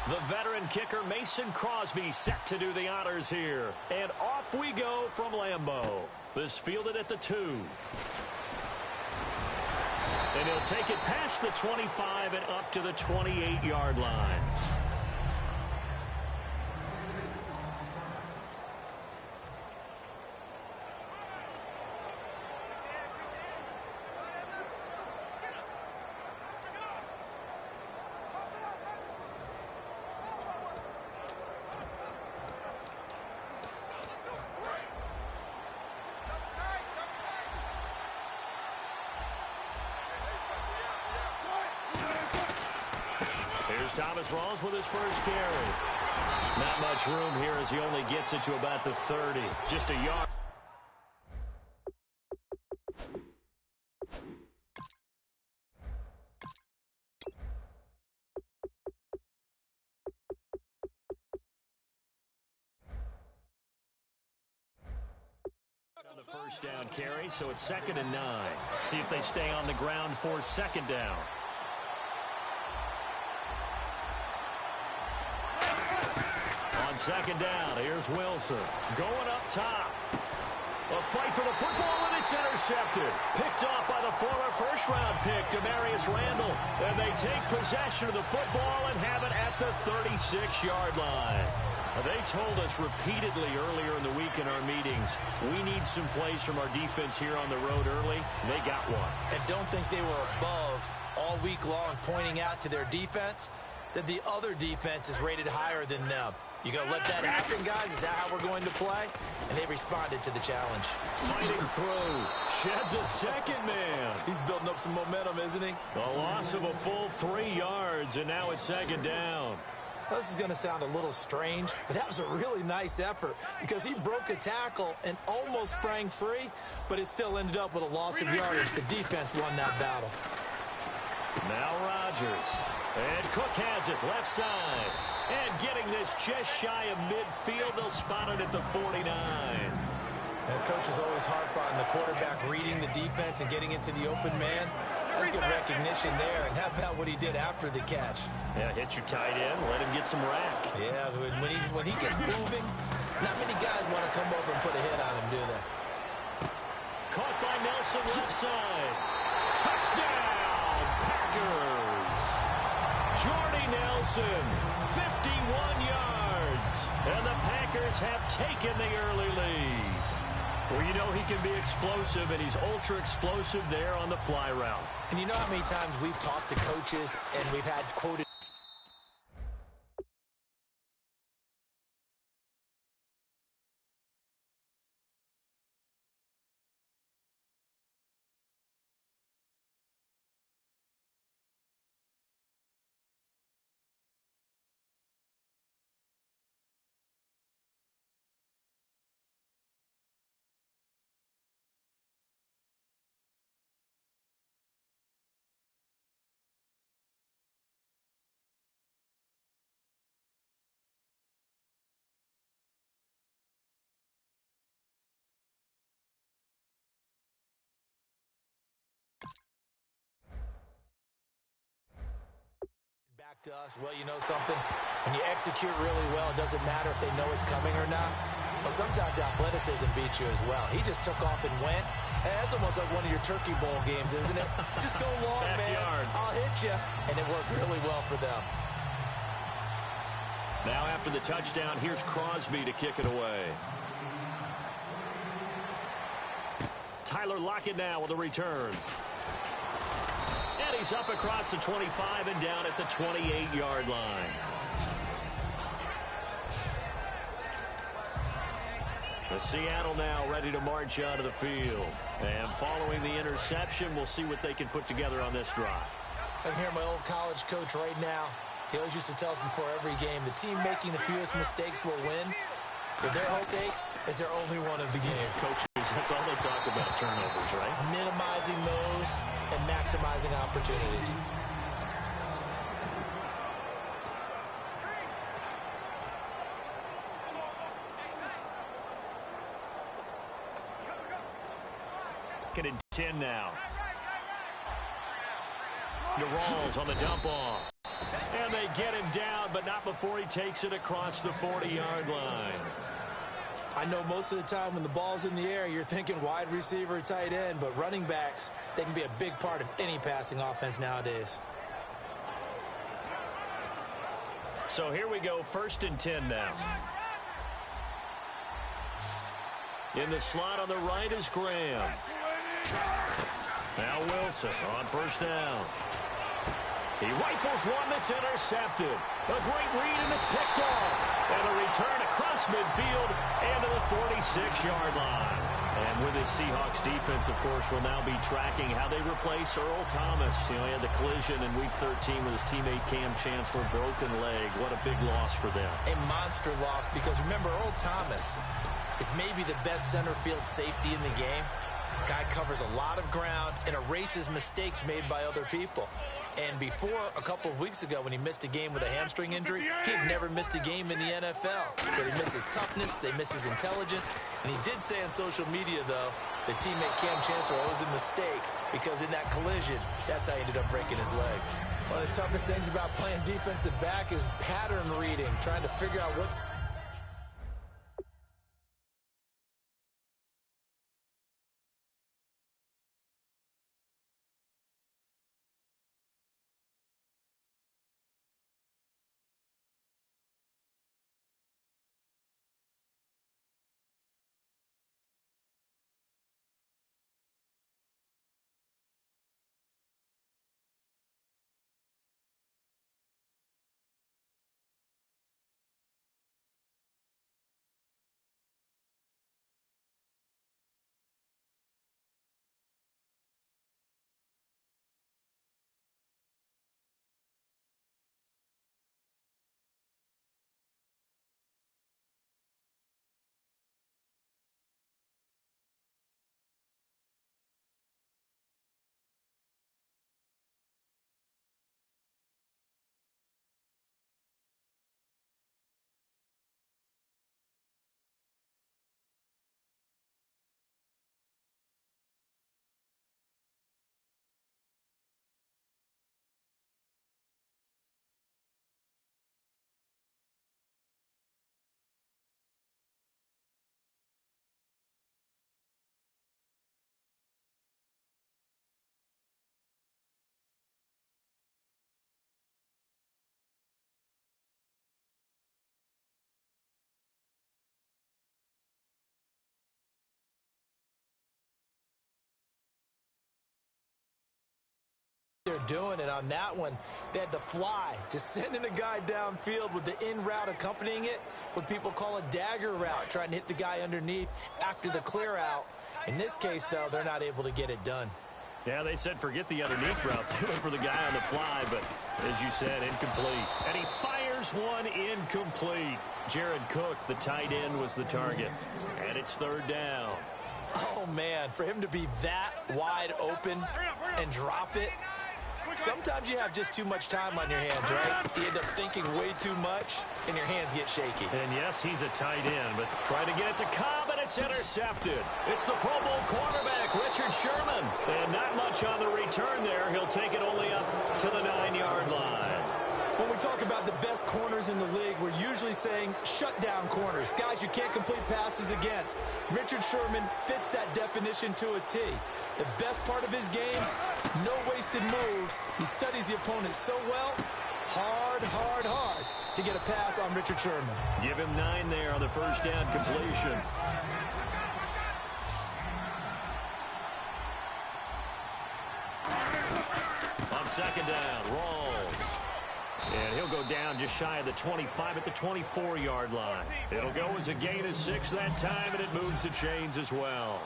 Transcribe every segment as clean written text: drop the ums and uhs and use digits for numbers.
The veteran kicker Mason Crosby set to do the honors here. And off we go from Lambeau. This fielded at the 2. And he'll take it past the 25 and up to the 28-yard line. Here's Thomas Rawls with his first carry. Not much room here as he only gets it to about the 30. Just a yard. On the first down carry, so it's 2nd and 9. See if they stay on the ground for 2nd down. On 2nd down, here's Wilson. Going up top. A fight for the football, and it's intercepted. Picked off by the former first-round pick, Demarius Randall. And they take possession of the football and have it at the 36-yard line. They told us repeatedly earlier in the week in our meetings, we need some plays from our defense here on the road early. They got one. And don't think they were above all week long pointing out to their defense that the other defense is rated higher than them. You going to let that happen, guys? Is that how we're going to play? And they responded to the challenge. Fighting through. Sheds a second man. He's building up some momentum, isn't he? A loss of a full 3 yards, and now it's 2nd down. This is going to sound a little strange, but that was a really nice effort because he broke a tackle and almost sprang free, but it still ended up with a loss of yardage. The defense won that battle. Now Rodgers. And Cook has it left side. And getting this just shy of midfield, they'll spot it at the 49. And coaches always harp on the quarterback reading the defense and getting into the open man. That's good recognition there. And how about what he did after the catch? Yeah, hit your tight end, let him get some rack. Yeah, when he gets moving, not many guys want to come over and put a hit on him, do they? Caught by Nelson left side. Touchdown, Packers. Jordy Nelson, 51 yards. And the Packers have taken the early lead. Well, you know he can be explosive, and he's ultra-explosive there on the fly route. And you know how many times we've talked to coaches and we've had quoted to us, well, you know something? When you execute really well, it doesn't matter if they know it's coming or not. Well, sometimes athleticism beats you as well. He just took off and went. Hey, that's almost like one of your Turkey Bowl games, isn't it? Just go long, man. I'll hit you. And it worked really well for them. Now after the touchdown, here's Crosby to kick it away. Tyler Lockett now with a return. And he's up across the 25 and down at the 28-yard line. The Seattle now ready to march out of the field. And following the interception, we'll see what they can put together on this drive. I can hear my old college coach right now. He always used to tell us before every game, the team making the fewest mistakes will win. But their mistake is their only one of the game. Coaches, that's all they talk about, turnovers, right? Minimizing those and maximizing opportunities. Second and 10 now. The Rawls on the dump off. And they get him down, but not before he takes it across the 40-yard line. I know most of the time when the ball's in the air, you're thinking wide receiver, tight end, but running backs, they can be a big part of any passing offense nowadays. So here we go, 1st and 10 now. In the slot on the right is Graham. Now Wilson on 1st down. He rifles one that's intercepted. A great read, and it's picked off. And a return across midfield and to the 46-yard line. And with his Seahawks defense, of course, will now be tracking how they replace Earl Thomas. You know, he had the collision in Week 13 with his teammate Cam Chancellor, broken leg. What a big loss for them. A monster loss, because remember, Earl Thomas is maybe the best center field safety in the game. Guy covers a lot of ground and erases mistakes made by other people. And before, a couple of weeks ago, when he missed a game with a hamstring injury, he had never missed a game in the NFL. So they miss his toughness, they miss his intelligence. And he did say on social media, though, that teammate Cam Chancellor owes a mistake because in that collision, that's how he ended up breaking his leg. One of the toughest things about playing defensive back is pattern reading, trying to figure out what... they're doing it on that one. They had the fly, just sending a guy downfield with the in route accompanying it, what people call a dagger route, trying to hit the guy underneath after the clear out. In this case, though, they're not able to get it done. Yeah, they said forget the underneath route. They went for the guy on the fly, but as you said, incomplete. And he fires one incomplete. Jared Cook, the tight end, was the target. And it's 3rd down. Oh, man, for him to be that wide open and drop it, sometimes you have just too much time on your hands, right? You end up thinking way too much, and your hands get shaky. And yes, he's a tight end, but trying to get it to Cobb, and it's intercepted. It's the Pro Bowl quarterback, Richard Sherman. And not much on the return there. He'll take it only up to the 9-yard line. When we talk about the best corners in the league, we're usually saying shutdown corners, guys you can't complete passes against. Richard Sherman fits that definition to a T. The best part of his game, no wasted moves. He studies the opponent so well, hard to get a pass on Richard Sherman. Give him 9 there on the 1st down completion. On 2nd down, Rawls. And he'll go down just shy of the 25 at the 24-yard line. It'll go as a gain of 6 that time, and it moves the chains as well.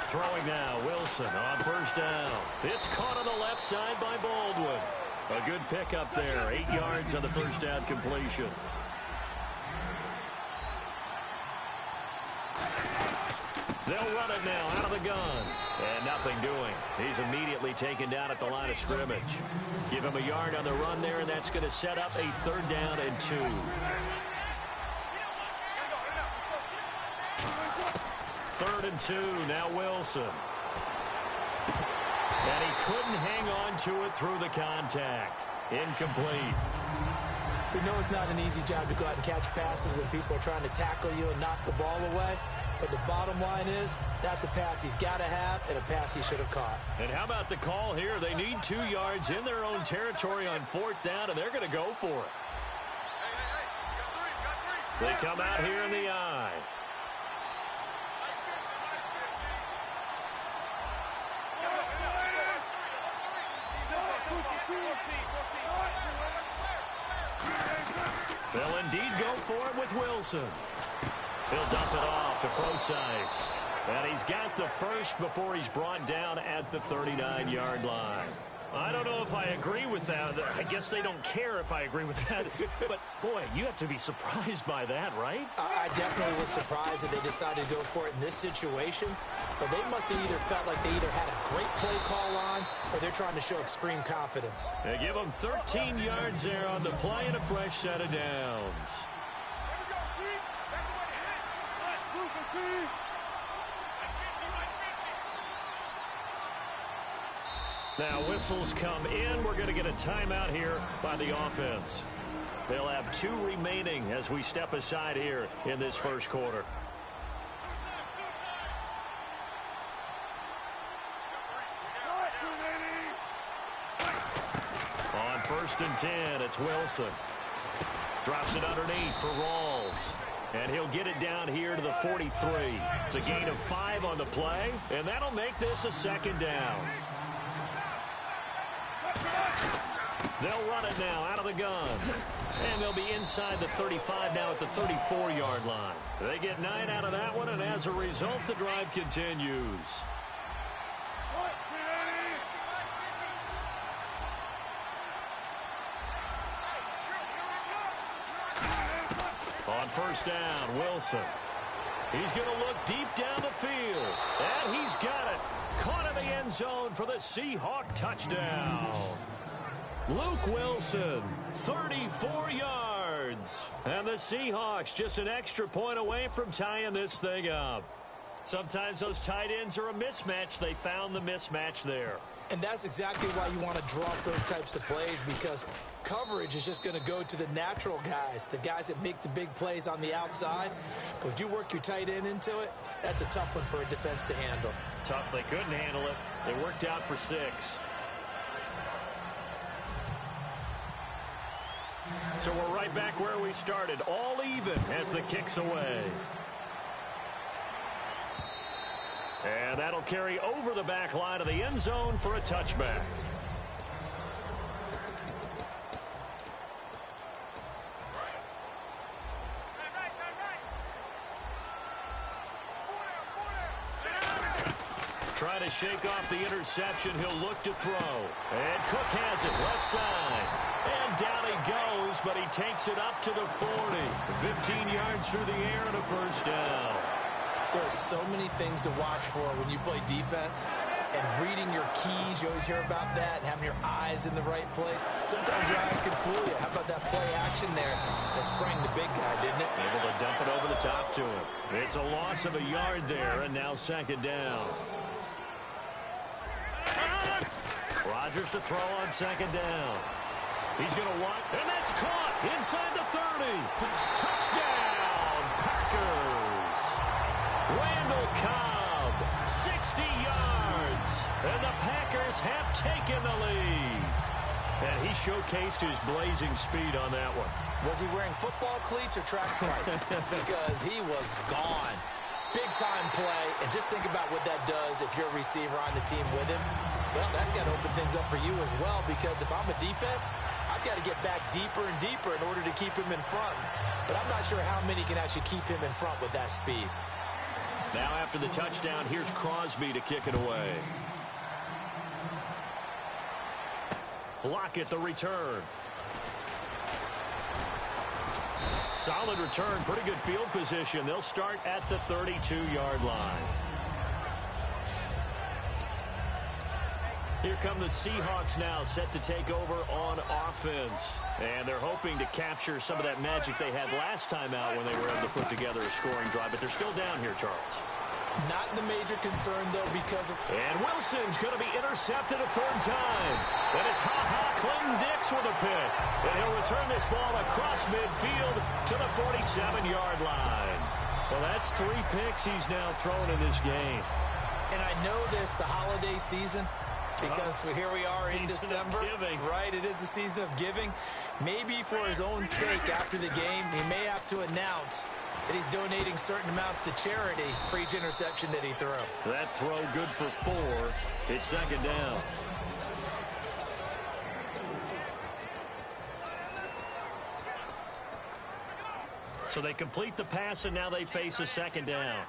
Throwing now, Wilson on 1st down. It's caught on the left side by Baldwin. A good pickup there, 8 yards on the 1st down completion. They'll run it now out of the gun. And nothing doing. He's immediately taken down at the line of scrimmage. Give him a yard on the run there, and that's going to set up a 3rd down and 2. 3rd and 2, now Wilson. And he couldn't hang on to it through the contact. Incomplete. We know it's not an easy job to go out and catch passes when people are trying to tackle you and knock the ball away. But the bottom line is, that's a pass he's got to have and a pass he should have caught. And how about the call here? They need 2 yards in their own territory on 4th down, and they're going to go for it. They come out here in the I. They'll indeed go for it with Wilson. He'll dump it off to Procise. And he's got the first before he's brought down at the 39-yard line. I don't know if I agree with that. I guess they don't care if I agree with that. But, boy, you have to be surprised by that, right? I definitely was surprised that they decided to go for it in this situation. But they must have either felt like they either had a great play call on or they're trying to show extreme confidence. They give them 13 yards there on the play and a fresh set of downs. Now whistles come in. We're going to get a timeout here by the offense. They'll have 2 remaining as we step aside here in this first quarter. On 1st and 10, it's Wilson. Drops it underneath for Rawls. And he'll get it down here to the 43. It's a gain of 5 on the play, and that'll make this a 2nd down. They'll run it now out of the gun. And they'll be inside the 35 now at the 34-yard line. They get 9 out of that one, and as a result, the drive continues. On 1st down, Wilson. He's going to look deep down the field. And he's got it. Caught in the end zone for the Seahawk touchdown. Luke Wilson, 34 yards. And the Seahawks just an extra point away from tying this thing up. Sometimes those tight ends are a mismatch. They found the mismatch there. And that's exactly why you want to draw up those types of plays, because coverage is just going to go to the natural guys, the guys that make the big plays on the outside. But if you work your tight end into it, that's a tough one for a defense to handle. Tough. They couldn't handle it. It worked out for 6. So we're right back where we started, all even as the kick's away. And that'll carry over the back line of the end zone for a touchback. Trying to shake off the interception. He'll look to throw. And Cook has it left side. And down he goes, but he takes it up to the 40. 15 yards through the air and a first down. There are so many things to watch for when you play defense. And reading your keys, you always hear about that, and having your eyes in the right place. Sometimes your eyes can fool you. How about that play action there? That sprang the big guy, didn't it? Able to dump it over the top to him. It's a loss of a yard there, and now 2nd down. Rodgers to throw on 2nd down. He's going to want, and that's caught inside the 30. Touchdown, Packers. Randall Cobb, 60 yards. And the Packers have taken the lead. And he showcased his blazing speed on that one. Was he wearing football cleats or track spikes? Because he was gone. Big-time play. And just think about what that does if you're a receiver on the team with him. Well, that's got to open things up for you as well, because if I'm a defense, I've got to get back deeper and deeper in order to keep him in front. But I'm not sure how many can actually keep him in front with that speed. Now after the touchdown, here's Crosby to kick it away. Lockett the return. Solid return, pretty good field position. They'll start at the 32-yard line. Here come the Seahawks now, set to take over on offense. And they're hoping to capture some of that magic they had last time out when they were able to put together a scoring drive. But they're still down here, Charles. Not the major concern, though, because of... And Wilson's going to be intercepted a third time. And it's Clinton Dix with a pick. And he'll return this ball across midfield to the 47-yard line. Well, that's 3 picks he's now thrown in this game. And I know this, the holiday season, because here we are in December. Right, it is the season of giving. Maybe for his own sake after the game, he may have to announce that he's donating certain amounts to charity for each interception that he threw. That throw good for 4. It's second down. So they complete the pass, and now they face a second down.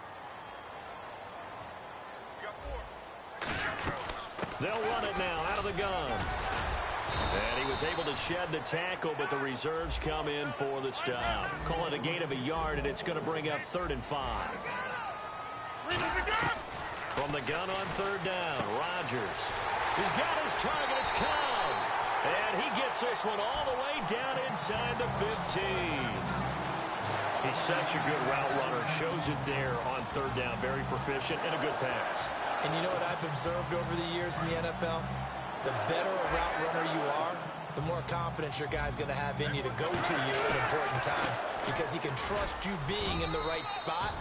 They'll run it now out of the gun. And he was able to shed the tackle, but the reserves come in for the stop. Call it a gain of a yard, and it's going to bring up 3rd and 5. From the gun on 3rd down, Rodgers. He's got his target. It's Cobb. And he gets this one all the way down inside the 15. He's such a good route runner. Shows it there on 3rd down. Very proficient and a good pass. And you know what I've observed over the years in the NFL? The better a route runner you are, the more confidence your guy's going to have in you to go to you at important times because he can trust you being in the right spot,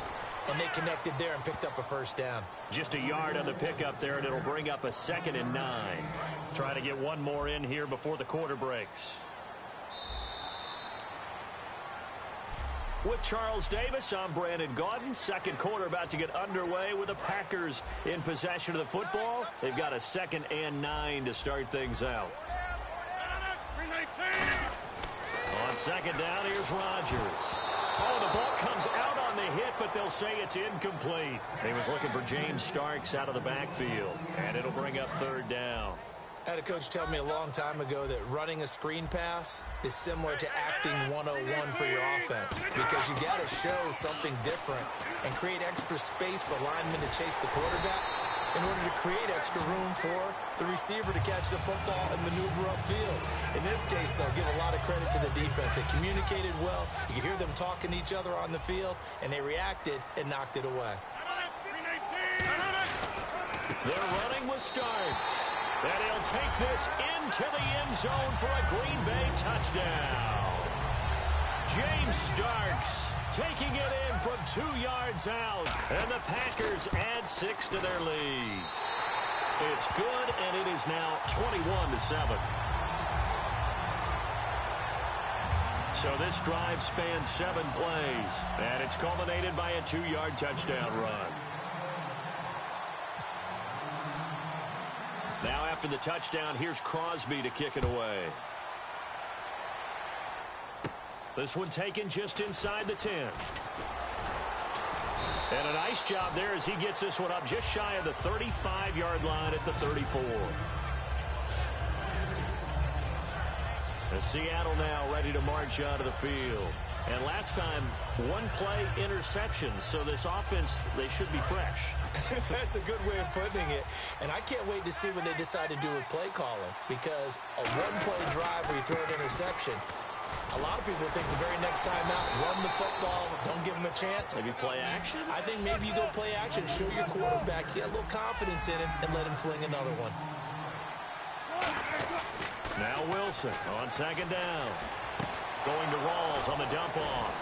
and they connected there and picked up a 1st down. Just a yard on the pickup there, and it'll bring up a 2nd and 9. Try to get one more in here before the quarter breaks. With Charles Davis, I'm Brandon Gaudin. Second quarter about to get underway with the Packers in possession of the football. They've got a 2nd and 9 to start things out. On 2nd down, here's Rodgers. Oh, the ball comes out on the hit, but they'll say it's incomplete. He was looking for James Starks out of the backfield, and it'll bring up 3rd down. I had a coach tell me a long time ago that running a screen pass is similar to acting 101 for your offense because you got to show something different and create extra space for linemen to chase the quarterback in order to create extra room for the receiver to catch the football and maneuver upfield. In this case, they'll give a lot of credit to the defense. They communicated well. You could hear them talking to each other on the field, and they reacted and knocked it away. They're running with Starks. And he'll take this into the end zone for a Green Bay touchdown. James Starks taking it in from 2 yards out. And the Packers add 6 to their lead. It's good, and it is now 21-7. So this drive spans 7 plays. And it's culminated by a 2-yard touchdown run. Now after the touchdown, here's Crosby to kick it away. This one taken just inside the 10. And a nice job there as he gets this one up just shy of the 35-yard line at the 34. And Seattle now ready to march out of the field. And last time, 1-play interception. So this offense, they should be fresh. That's a good way of putting it. And I can't wait to see what they decide to do with play calling. Because a 1-play drive where you throw an interception, a lot of people think the very next time out, run the football, don't give them a chance. Maybe play action? I think maybe you go play action, show your quarterback, get a little confidence in him, and let him fling another one. Now Wilson on 2nd down. Going to Rawls on the dump off.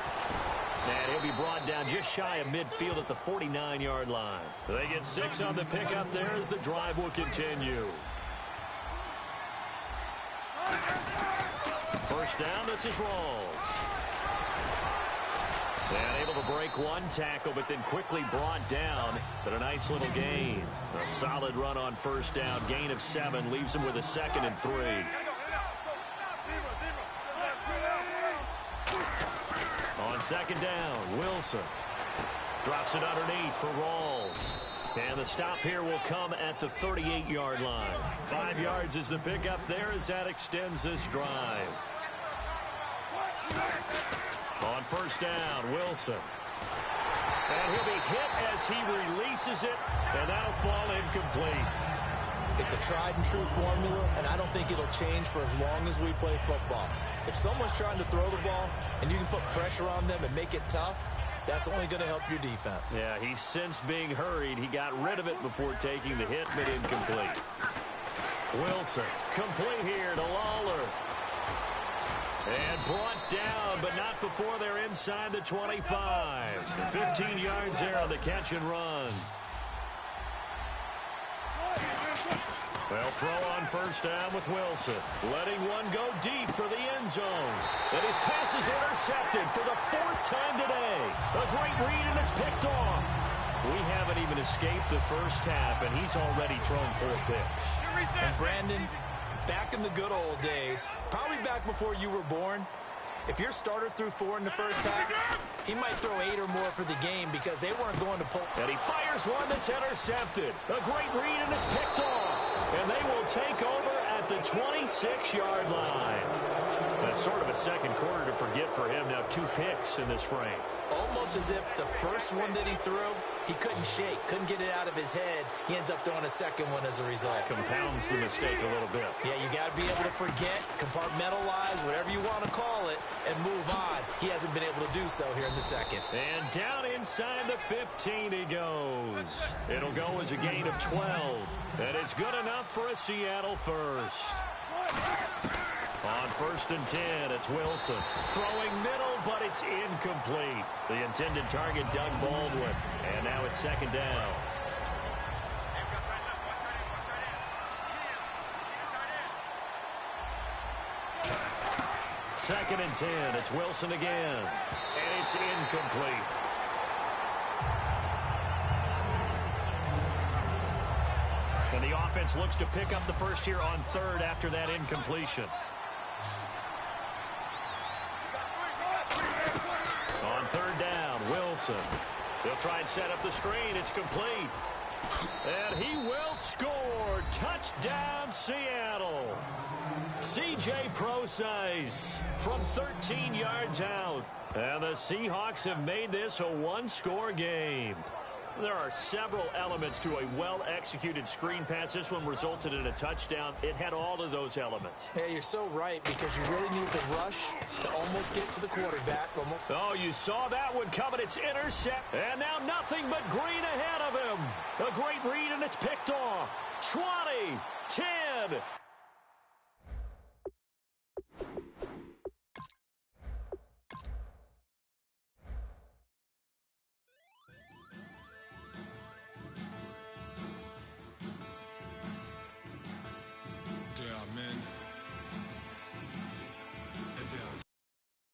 And he'll be brought down just shy of midfield at the 49-yard line. They get 6 on the pickup there as the drive will continue. First down, this is Rawls. And able to break one tackle, but then quickly brought down. But a nice little gain. A solid run on first down. Gain of 7 leaves him with a 2nd and 3. On 2nd down, Wilson drops it underneath for Rawls. And the stop here will come at the 38-yard line. 5 yards is the pickup there as that extends this drive. On first down, Wilson. And he'll be hit as he releases it, and that'll fall incomplete. It's a tried-and-true formula, and I don't think it'll change for as long as we play football. If someone's trying to throw the ball and you can put pressure on them and make it tough, That's only going to help your defense. Yeah, he's since being hurried. He got rid of it before taking the hit, but incomplete. Wilson, complete here to Lawler. And brought down, but not before they're inside the 25. 15 yards there on the catch and run. They'll throw on first down with Wilson. Letting one go deep for the end zone. And his pass is intercepted for the 4th time today. A great read, and it's picked off. We haven't even escaped the first half, and he's already thrown 4 picks. And Brandon, back in the good old days, probably back before you were born, if your starter threw 4 in the first half, he might throw 8 or more for the game because they weren't going to pull. And he fires one that's intercepted. A great read, and it's picked off. And they will take over at the 26-yard line. That's sort of a second quarter to forget for him. Now 2 picks in this frame. Almost as if the first one that he threw, he couldn't shake, couldn't get it out of his head. He ends up throwing a second one as a result. Compounds the mistake a little bit. Yeah, you got to be able to forget, compartmentalize, whatever you want to call it, and move on. He hasn't been able to do so here in the second. And down inside the 15 he goes. It'll go as a gain of 12. And it's good enough for a Seattle first. On 1st and 10, it's Wilson. Throwing middle, but it's incomplete. The intended target, Doug Baldwin. And now it's 2nd down. Second and 10, it's Wilson again. And it's incomplete. And the offense looks to pick up the first here on 3rd after that incompletion. On 3rd down, Wilson. He'll try and set up the screen. It's complete. And he will score. Touchdown, Seattle. C.J. Prosise from 13 yards out. And the Seahawks have made this a 1-score game. There are several elements to a well-executed screen pass. This one resulted in a touchdown. It had all of those elements. Hey, you're so right, because you really need the rush to almost get to the quarterback. Oh, you saw that one coming. It's intercept. And now nothing but green ahead of him. A great read, and it's picked off. 20, 10,